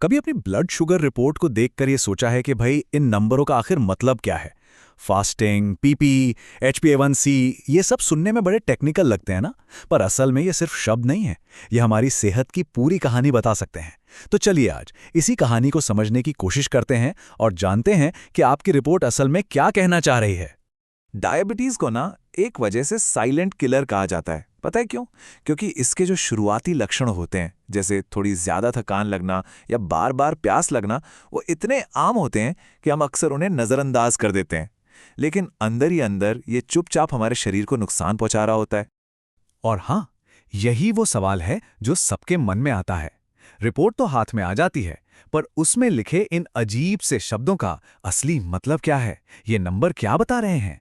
कभी अपनी blood sugar report को देखकर ये सोचा है कि भाई इन नंबरों का आखिर मतलब क्या है? फास्टिंग, पीपी, HbA1c ये सब सुनने में बड़े टेक्निकल लगते हैं ना? पर असल में ये सिर्फ शब्द नहीं है। ये हमारी सेहत की पूरी कहानी बता सकते हैं। तो चलिए आज इसी कहानी को समझने की कोशिश करते हैं और जानते हैं कि आपकी रिपोर्ट असल में क्या कहना चाह रही है। डायबिटीज को ना एक वजह से साइलेंट किलर कहा जाता है। पता है क्यों? क्योंकि इसके जो शुरुआती लक्षण होते हैं, जैसे थोड़ी ज्यादा थकान लगना या बार बार प्यास लगना, वो इतने आम होते हैं कि हम अक्सर उन्हें नजरअंदाज कर देते हैं। लेकिन अंदर ही अंदर ये चुपचाप हमारे शरीर को नुकसान पहुंचा रहा होता है। और हाँ, यही वो सवाल है जो सबके मन में आता है। रिपोर्ट तो हाथ में आ जाती है, पर उसमें लिखे इन अजीब से शब्दों का असली मतलब क्या है? ये नंबर क्या बता रहे हैं?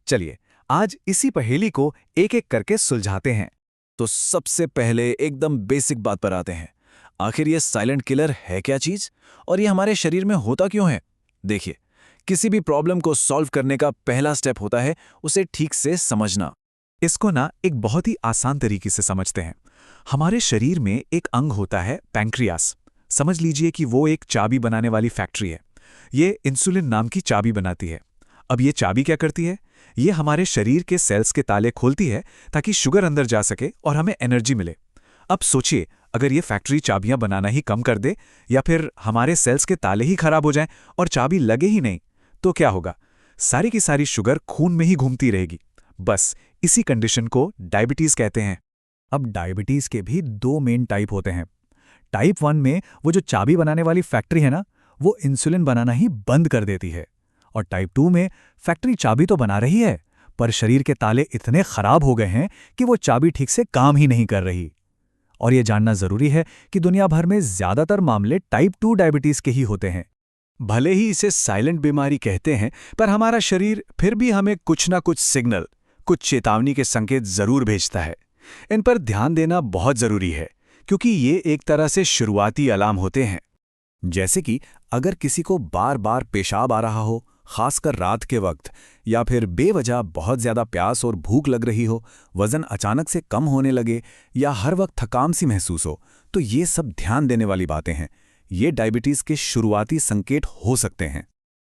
चलिए आज इसी पहेली को एक एक करके सुलझाते हैं। तो सबसे पहले एकदम बेसिक बात पर आते हैं। आखिर ये साइलेंट किलर है क्या चीज, और ये हमारे शरीर में होता क्यों है? देखिए, किसी भी प्रॉब्लम को सॉल्व करने का पहला स्टेप होता है उसे ठीक से समझना। इसको ना एक बहुत ही आसान तरीके से समझते हैं। हमारे शरीर में एक अंग होता है पैंक्रियास। समझ लीजिए कि वो एक चाबी बनाने वाली फैक्ट्री है। ये इंसुलिन नाम की चाबी बनाती है। अब ये चाबी क्या करती है? ये हमारे शरीर के सेल्स के ताले खोलती है ताकि शुगर अंदर जा सके और हमें एनर्जी मिले। अब सोचिए, अगर ये फैक्ट्री चाबियां बनाना ही कम कर दे या फिर हमारे सेल्स के ताले ही खराब हो जाएं और चाबी लगे ही नहीं, तो क्या होगा? सारी की सारी शुगर खून में ही घूमती रहेगी। बस इसी कंडीशन को डायबिटीज कहते हैं। अब डायबिटीज के भी दो मेन टाइप होते हैं। टाइप 1 में वो जो चाबी बनाने वाली फैक्ट्री है ना, वो इंसुलिन बनाना ही बंद कर देती है। और टाइप 2 में फैक्ट्री चाबी तो बना रही है, पर शरीर के ताले इतने खराब हो गए हैं कि वो चाबी ठीक से काम ही नहीं कर रही। और ये जानना जरूरी है कि दुनिया भर में ज्यादातर मामले टाइप 2 डायबिटीज के ही होते हैं। भले ही इसे साइलेंट बीमारी कहते हैं, पर हमारा शरीर फिर भी हमें कुछ ना कुछ सिग्नल, कुछ चेतावनी के संकेत जरूर भेजता है। इन पर ध्यान देना बहुत जरूरी है, क्योंकि ये एक तरह से शुरुआती अलार्म होते हैं। जैसे कि अगर किसी को बार बार पेशाब आ रहा हो, खासकर रात के वक्त, या फिर बेवजह बहुत ज्यादा प्यास और भूख लग रही हो, वजन अचानक से कम होने लगे, या हर वक्त थकान सी महसूस हो, तो ये सब ध्यान देने वाली बातें हैं। ये डायबिटीज के शुरुआती संकेत हो सकते हैं।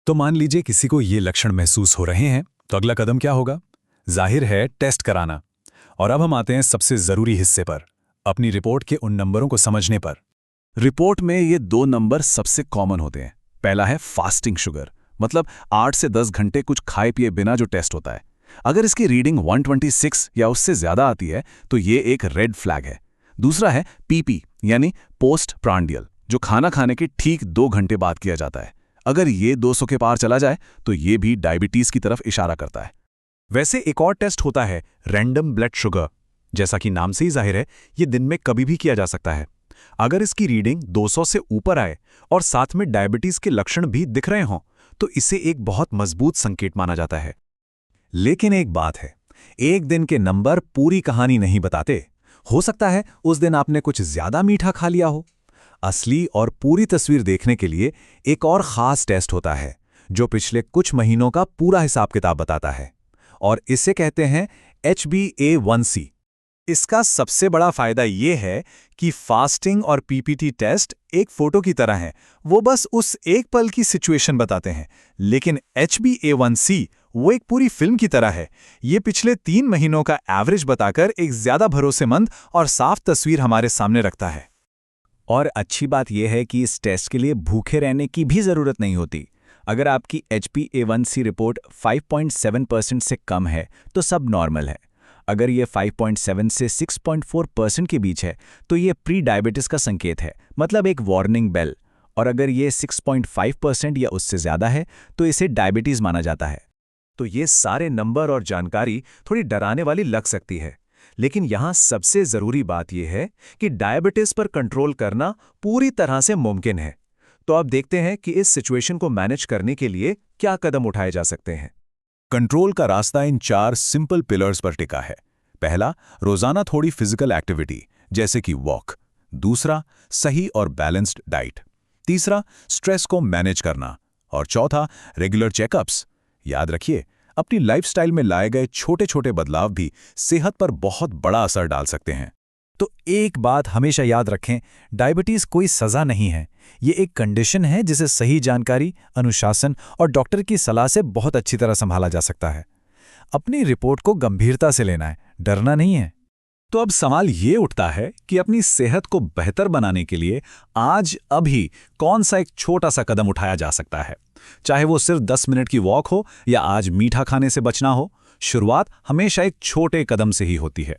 तो मान लीजिए किसी को ये लक्षण महसूस हो रहे हैं, तो अगला कदम क्या होगा? जाहिर है टेस्ट कराना। और अब हम आते हैं सबसे जरूरी हिस्से पर, अपनी रिपोर्ट के उन नंबरों को समझने पर। रिपोर्ट में ये दो नंबर सबसे कॉमन होते हैं। पहला है फास्टिंग शुगर, मतलब 8 से 10 घंटे कुछ खाए पिए बिना जो टेस्ट होता है। अगर इसकी रीडिंग 126 या उससे ज्यादा आती है तो ये एक रेड फ्लैग है। दूसरा है पीपी, यानी पोस्ट प्रांडियल, जो खाना खाने के ठीक 2 घंटे बाद किया जाता है। अगर ये 200 के पार चला जाए तो ये भी डायबिटीज की तरफ इशारा करता है। वैसे एक और टेस्ट होता है रैंडम ब्लड शुगर। जैसा कि नाम से ही जाहिर है, ये दिन में कभी भी किया जा सकता है। अगर इसकी रीडिंग 200 से ऊपर आए और साथ में डायबिटीज के लक्षण भी दिख रहे हों, तो इसे एक बहुत मजबूत संकेत माना जाता है। लेकिन एक बात है, एक दिन के नंबर पूरी कहानी नहीं बताते। हो सकता है उस दिन आपने कुछ ज्यादा मीठा खा लिया हो। असली और पूरी तस्वीर देखने के लिए एक और खास टेस्ट होता है, जो पिछले कुछ महीनों का पूरा हिसाब किताब बताता है, और इसे कहते हैं HbA1c। इसका सबसे बड़ा फायदा यह है कि फास्टिंग और पीपीटी टेस्ट एक फोटो की तरह हैं। वो बस उस एक पल की सिचुएशन बताते हैं, लेकिन HbA1c वो एक पूरी फिल्म की तरह है। ये पिछले 3 महीनों का एवरेज बताकर एक ज्यादा भरोसेमंद और साफ तस्वीर हमारे सामने रखता है। और अच्छी बात यह है कि इस टेस्ट के लिए भूखे रहने की भी जरूरत नहीं होती। अगर आपकी HbA1c रिपोर्ट 5.7% से कम है तो सब नॉर्मल है। अगर ये 5.7 से 6.4% के बीच है तो ये प्री डायबिटीज का संकेत है, मतलब एक वार्निंग बेल। और अगर ये 6.5% या उससे ज्यादा है तो इसे डायबिटीज माना जाता है। तो ये सारे नंबर और जानकारी थोड़ी डराने वाली लग सकती है, लेकिन यहाँ सबसे जरूरी बात यह है कि डायबिटीज पर कंट्रोल करना पूरी तरह से मुमकिन है। तो अब देखते हैं कि इस सिचुएशन को मैनेज करने के लिए क्या कदम उठाए जा सकते हैं। कंट्रोल का रास्ता इन 4 सिंपल पिलर्स पर टिका है। पहला, रोजाना थोड़ी फिजिकल एक्टिविटी जैसे कि वॉक। दूसरा, सही और बैलेंस्ड डाइट। तीसरा, स्ट्रेस को मैनेज करना। और चौथा, रेगुलर चेकअप्स। याद रखिए, अपनी लाइफस्टाइल में लाए गए छोटे छोटे बदलाव भी सेहत पर बहुत बड़ा असर डाल सकते हैं। तो एक बात हमेशा याद रखें, डायबिटीज़ कोई सज़ा नहीं है। ये एक कंडीशन है जिसे सही जानकारी, अनुशासन और डॉक्टर की सलाह से बहुत अच्छी तरह संभाला जा सकता है। अपनी रिपोर्ट को गंभीरता से लेना है, डरना नहीं है। तो अब सवाल ये उठता है कि अपनी सेहत को बेहतर बनाने के लिए आज अभी कौन सा एक छोटा सा कदम उठाया जा सकता है। चाहे वो सिर्फ 10 मिनट की वॉक हो या आज मीठा खाने से बचना हो, शुरुआत हमेशा एक छोटे कदम से ही होती है।